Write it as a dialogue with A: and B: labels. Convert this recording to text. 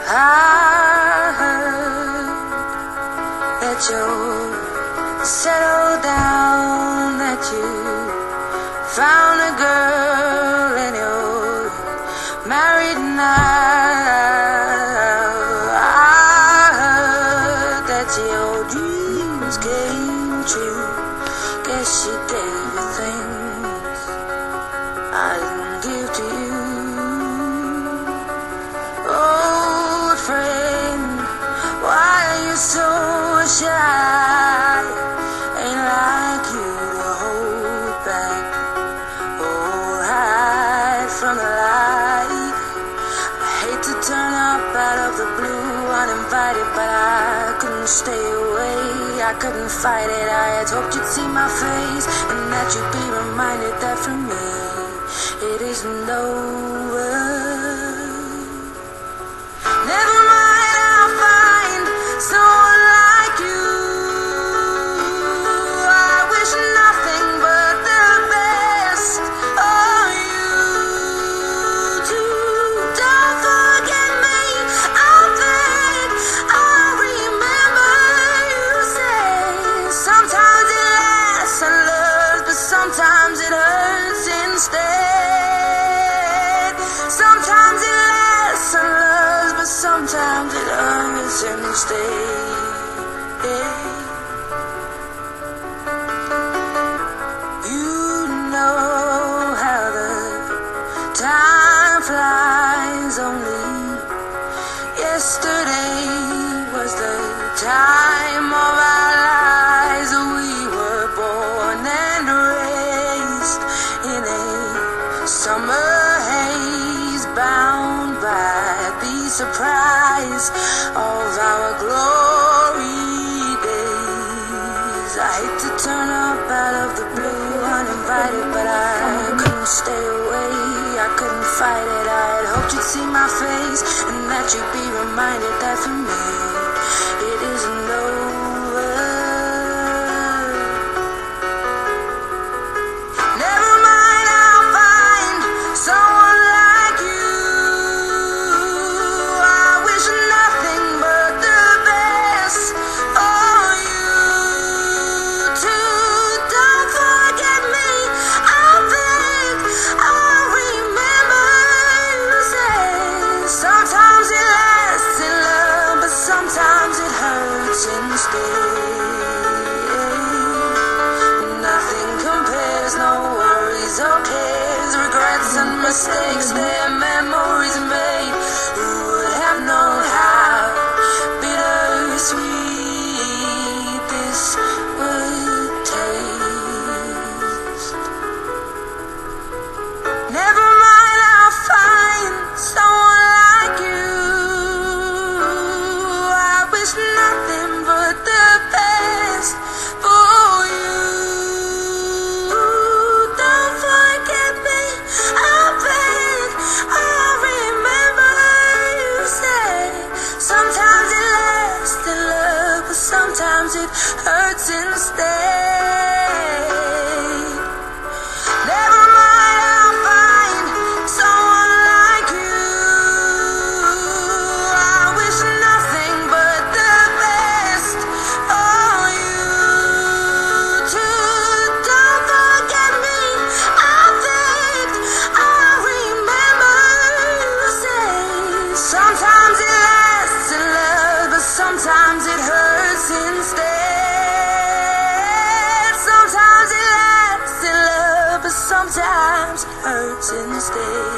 A: I heard that you settled down, that you found a girl and you're married now. I heard that your dreams came true. Guess she gave you things I didn't give to you. Old friend, why are you so shy? Ain't like you to hold back or hide from the light. I hate to turn up out of the blue uninvited, but I couldn't stay away. I couldn't fight it. I had hoped you'd see my face and that you'd be reminded that for me it isn't over. Never mind, I'll find someone like you. I wish nothing but the best for you too. Don't forget me, I think I'll remember you say sometimes it lasts and loves, but sometimes it hurts instead. Sometimes it lasts and loves, but sometimes it hurts instead. You know how the time flies. Only yesterday was the time of our lives. We were born and raised in a summer haze, bound by the surprise of our glory days. I hate to turn up out of the blue uninvited, but I couldn't stay away. I couldn't fight it. I had hoped you'd see my face and that you'd be reminded that for me it isn't over. Never mind, I'll find someone like you. I wish nothing but the best for you too. Don't forget me, I think I'll remember you say sometimes it lasts in love, but sometimes it hurts instead. Nothing compares, no worries or cares, regrets and mistakes, their memories made. Who would have known how bittersweet this would taste? Never mind, I'll find someone like you. I wish nothing but the best for you. Don't forget me, I think I'll remember you say sometimes it lasts in love, but sometimes it hurts instead. Never mind, I'll find someone like you. I wish nothing but the best for you too. Don't forget me, I think I'll remember you say sometimes it lasts in love, but sometimes it hurts instead. Sometimes it lasts in love, but sometimes it hurts instead.